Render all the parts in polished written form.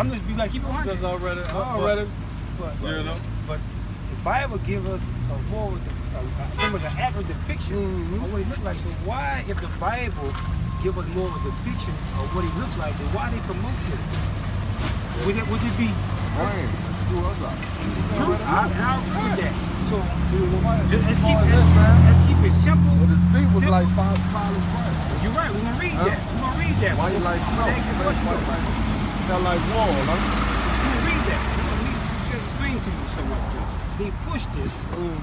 I'm just, you gotta keep it 100. Because already, you know. But the Bible gives us a more, an accurate depiction of what he looked like. So why, if the Bible give us more of a depiction of what he looks like, then why they promote this? Would it be true? I agree with that. So let's keep it simple. But his feet was simple. like 5 pounds right. You're right. We're gonna read that. We're gonna read that. Why you like snow? Felt like war, huh? We're gonna read that. We can't explain to you so much. They push this,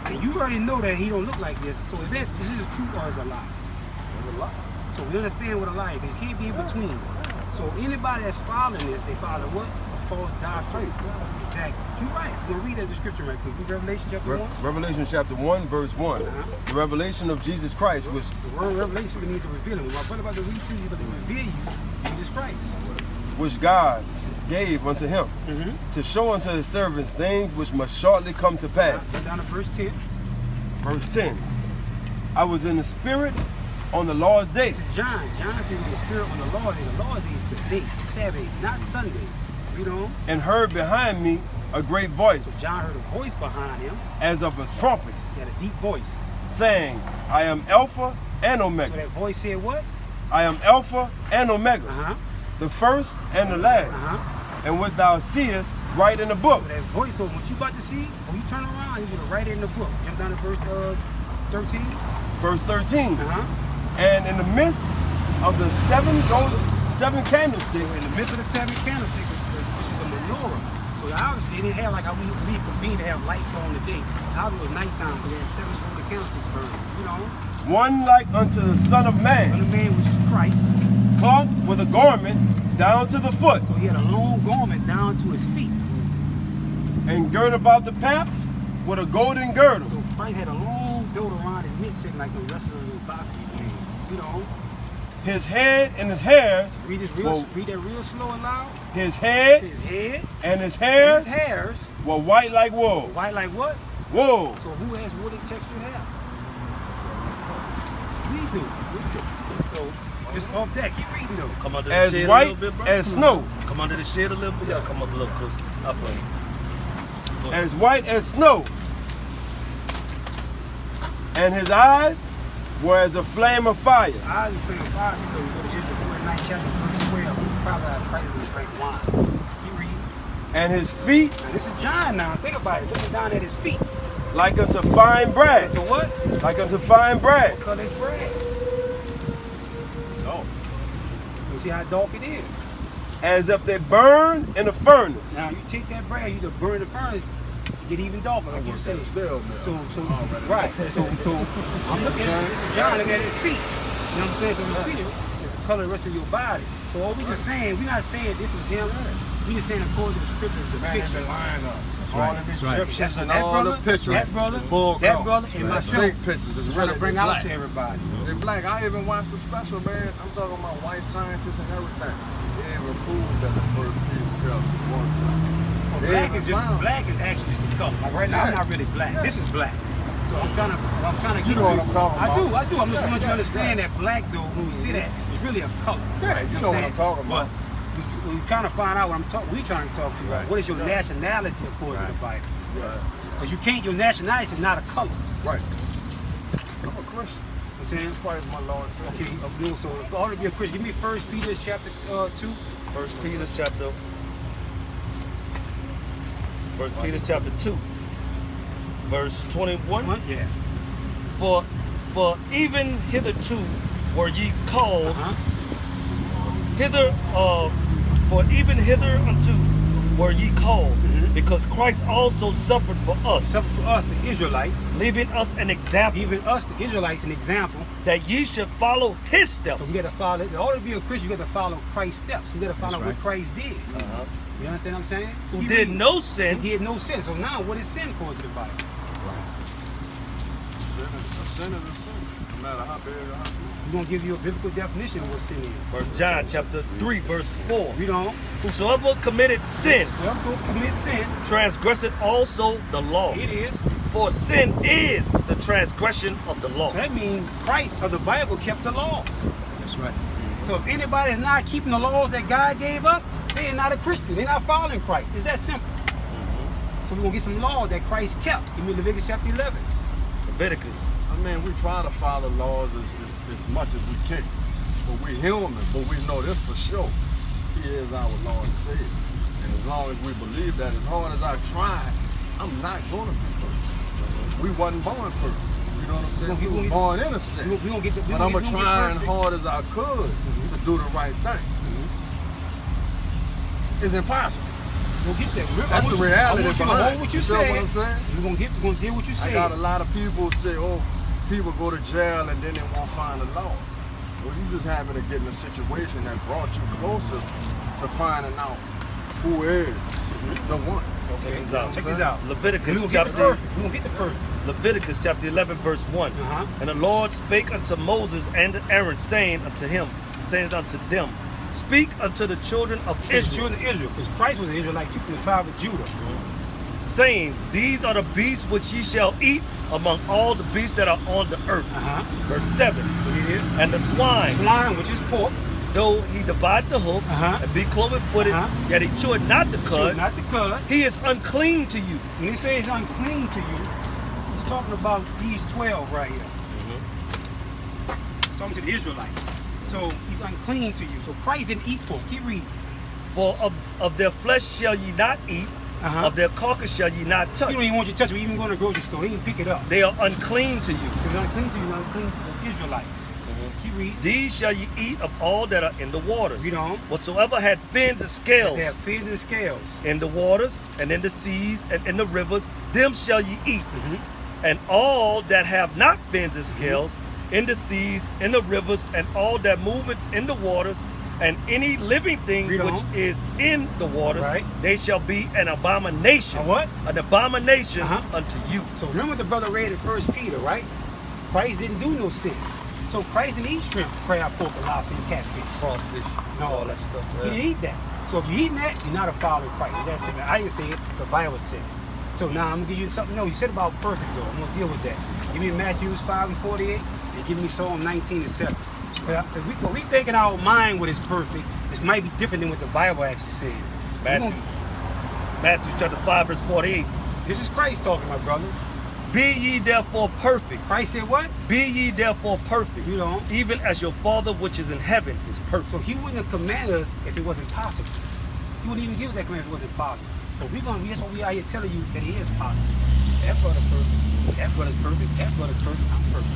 and you already know that he don't look like this. So if this is a truth or is a lie? It's a lie. So we understand what a lie is. It can't be in between. So anybody that's following this, they follow what? A false doctrine. Exactly. You're right. We're gonna read that description right quick. Revelation chapter 1. Revelation chapter 1, verse 1. The revelation of Jesus Christ was... The word revelation, we need to reveal him. My brother about to read to you, but to reveal you Jesus Christ. which God gave unto him, to show unto his servants things which must shortly come to pass. Go down to verse 10. Verse 10. I was in the spirit on the Lord's day. John said in the spirit on the Lord's day. The Lord's day is today, Sabbath, not Sunday. You know? And heard behind me a great voice, So John heard a voice behind him. as of a trumpet, He had a deep voice. saying, I am Alpha and So Omega. that voice said what? I am Alpha and Omega, Uh-huh. the first and the last. Uh-huh. And what thou seest, write in the book. So that voice told him, what you about to see, when you turn around, I need you to write it in the book. Jump down to verse 13. Verse 13. Uh-huh. And in the midst of the seven candlesticks, So in the midst of the seven candlesticks, this is the menorah. So obviously, it didn't have like how we convene to have lights on the day. Obviously, it was nighttime, but they had seven golden candlesticks burning. You know? one like unto the Son of Son Man, of Man, which is Christ. cloth with a garment down to the foot, So he had a long garment down to his feet. and girt about the paps with a golden girdle. So Christ had a long belt around his midsection like the rest of those boxers. You know? His head and his hairs, Read that real slow and loud. his It's head his head, and his his hairs hairs, were white like wool. white like what? Wool. So who has woolly textured hair? We do. So just off that, keep reading though. Come under the As shade a white little bit, bro. as snow. Come under the shade a little bit. Yeah, come up a little closer. Up on you. As white as snow. And his eyes were as a flame of fire. I was playing fire because we go to Genesis 49 chapter verse 12. He's probably out of Christ when he drank wine. Keep reading. And his feet Now, this is John now. Think about it. Looking down at his feet. like unto fine brass. To what? Like unto fine brass. Because it's brass. No. You see how dark it is. As if they burn in a furnace. Now you take that brass, you just burn the furnace, it get even darker, like you said. Still, man. So right. So I'm looking at this is John looking at his feet. You know what I'm saying? So your feet is the color of the rest of your body. So all we just saying, we're not saying this is him. We just saying according to the scriptures, the picture. All the descriptions So and that all brother, the pictures. that brother, is bull that crap. brother, and myself. Fake pictures. It's Trying really to bring black. out to everybody. They black. I even watched a special, man. I'm talking about white scientists and everything. They even proved that the first people killed one. Well, They black even is just found- black is actually just a color. Like right now, I'm not really black. This is black. So I'm trying to get You know what I'm talking about. I do. I'm just want you to understand that black though, when we see that, it's really a color. Yeah, you know what I'm talking about. But we're trying to find out what we trying to talk to you about. What is your nationality according to the Bible? Because you can't, your nationality is not a color. Right. I'm a Christian. You know what I'm saying? Christ my Lord. Okay, so in order to be a Christian, give me 1 Peter chapter 2. First Peter chapter. First Peter chapter 2, verse 21. Yeah. For even hitherto were ye called hither. For even hitherunto were ye called, because Christ also suffered for us, Except for us, the Israelites, leaving us an example, giving us, the Israelites, an example. that ye should follow his steps. So we got to follow, in order to be a Christian, you got to follow Christ's steps. You got to follow what Christ did. You understand what I'm saying? Who He did really- no sin, He did no sin. So now, what is sin according to the Bible? A sin is a sin. No matter how big or how small. We're going to give you a biblical definition of what sin is. First John chapter 3, verse 4. Read on. Whosoever committed sin, We also commit sin. transgresseth also the law. It is. For sin is the transgression of the law. So that means Christ of the Bible kept the laws. That's right. So if anybody is not keeping the laws that God gave us, they are not a Christian. They're not following Christ. It's that simple. So we're going to get some laws that Christ kept. Give me Leviticus chapter 11. Leviticus. I mean, we try to follow laws as much as we can. But we human, but we know this for sure. He is our Lord and Savior. And as long as we believe that, as hard as I try, I'm not going to be perfect. We wasn't born perfect. You know what I'm saying? We were born innocent. But I'm going to try as hard as I could to do the right thing. It's impossible. We'll get there. That's the reality behind it. What you feel said. what I'm saying? We're gonna get what you say. I got a lot of people say, oh, people go to jail and then they won't find the law. Well, you just happen to get in a situation that brought you closer to finding out who is the one. Okay, Check this out. Leviticus We're chapter. gonna get the perfect. Leviticus chapter 11 verse 1. And the Lord spake unto Moses and to Aaron, saying unto them, speak unto the children of The Israel, children of Israel, because Christ was an Israelite too, from the tribe of Judah. saying, these are the beasts which ye shall eat among all the beasts that are on the earth. Verse 7. And the swine, which is pork, though he divide the hoof and be cloven-footed, yet he cheweth not the cud, he is unclean to you. When he says he's unclean to you, he's talking about these 12 right here. He's talking to the Israelites. So he's unclean to you. So Christ didn't eat pork. Keep reading. For of their flesh shall ye not eat, of their carcass shall ye not touch. You don't even want you to touch it. We even go to the grocery store. He didn't pick it up. They are unclean to you. So he's unclean to you, not unclean to the Israelites. Keep reading. These shall ye eat of all that are in the waters. Read on. Whatsoever had fins and scales They have fins and scales. in the waters and in the seas and in the rivers, them shall ye eat. And all that have not fins and scales in the seas, in the rivers, and all that moveth in the waters, and any living thing which is in the waters, they shall be an abomination. A what? An abomination unto you. So remember what the brother read in 1 Peter, right? Christ didn't do no sin. So Christ didn't eat shrimp, crab, pork, and lobster, and catfish. Crawfish. No, all that stuff. He didn't eat that. So if you're eating that, you're not a follower of Christ. That's simple. I didn't say it, the Bible said it. So now I'm gonna give you something. No, you said about perfect though. I'm gonna deal with that. Give me Matthew 5:48 and give me Psalm 19:7. Because we think in our mind what is perfect, this might be different than what the Bible actually says. Matthew chapter 5 verse 48. This is Christ talking, my brother. Be ye therefore perfect. Christ said what? Be ye therefore perfect. You know. Even as your Father which is in heaven is perfect. So he wouldn't have commanded us if it wasn't possible. He wouldn't even give us that command if it wasn't possible. So that's what we are here telling you that it is possible. That brother's perfect. That brother's perfect. That brother's perfect. I'm perfect.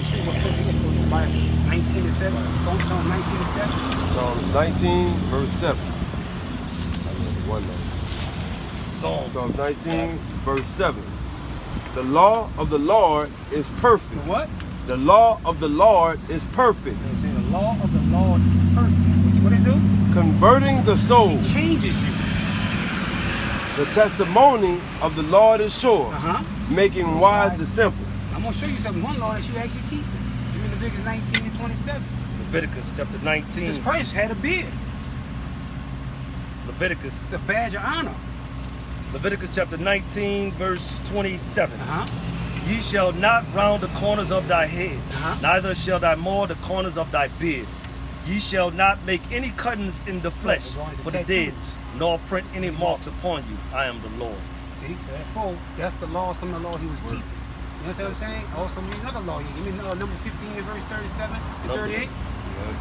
Show you what perfect is. Go to the Bible. 19:7. Psalm 19:7. Psalms 19, verse 7. Psalms 19, verse 7. The law of the Lord is perfect. The what? The law of the Lord is perfect. So say the law of the Lord is perfect. What it do? Converting the soul. It changes you. The testimony of the Lord is sure, making wise the simple. I'm going to show you something. One law that you actually keep. You're in Leviticus 19:27. Leviticus chapter 19. Because Christ had a beard. Leviticus. It's a badge of honor. Leviticus chapter 19 verse 27. Ye shall not round the corners of thy head, neither shall thy moor the corners of thy beard. Ye shall not make any cuttings in the flesh for the dead, nor print any marks upon you. I am the Lord. See, therefore, that's the law, some of the law he was keeping. You understand what I'm saying? Also, another law here. Give me number 15 and verse 37 and 38.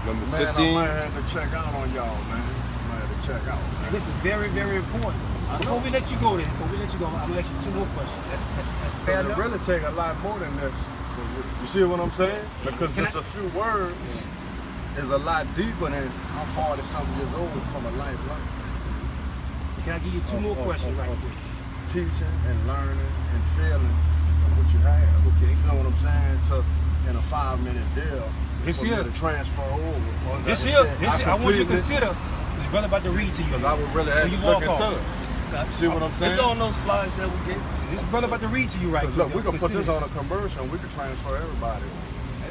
Number 15. Man, I might have to check out on y'all, man. I might have to check out. Man. This is very, very important. Before we let you go there, I'm going to ask you two more questions. That's fair enough? It really take a lot more than this. You see what I'm saying? Because just a few words is a lot deeper than I'm 40-something years old from a lifelong. Can I give you two more questions right here? Teaching and learning and feeling what you have. Okay. You know what I'm saying? In a 5-minute deal. This for here. me to transfer over. This here. I want you to consider. This brother about to read to you. Because I would really have to look into it. See what I'm saying? It's on those flyers that we get. This brother about to read to you right now. Look, we can put this on a commercial and we can transfer everybody.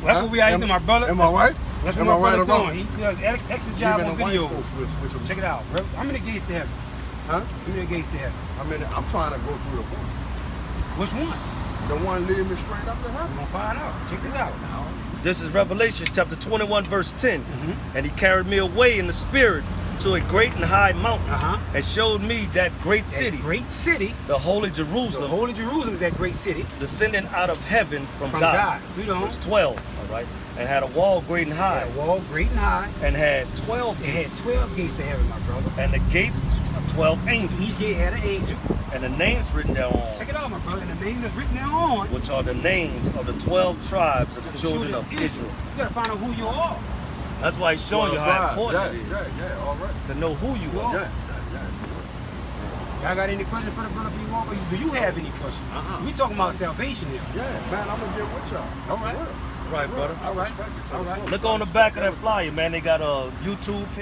That's what we are doing, my brother. Am I right? That's what my brother doing. He does excellent job on video. Check it out. How many gates to heaven? Huh? How many gates to heaven? I'm trying to go through the one. Which one? The one leading me straight up to heaven. We're gonna find out. Check this out now. This is Revelation chapter 21, verse 10. Mm-hmm. And he carried me away in the spirit to a great and high mountain, and showed me that great city, the holy The Jerusalem, holy Jerusalem is that great city. descending out of heaven from From God. God. Read on. Verse 12, all right? And had a wall great and high, A wall great and high. and had 12 It had gates, 12 gates to heaven, my brother. and the gates 12 angels, Each gate had an angel. and the names written thereon, Check it out, my brother. And the name that's written thereon, which are the names of the 12 tribes of the children of Israel. You gotta find out who you are. That's why he's showing you how important it is Yeah, all right. to know who you are. Yeah. Y'all got any questions for the brother before you walk? Or do you have any questions? We talking about salvation here. Yeah, man, I'm gonna get with y'all. All right. Right, brother. All right. Respect it. All right. Look on the back of that flyer, man. They got a YouTube page.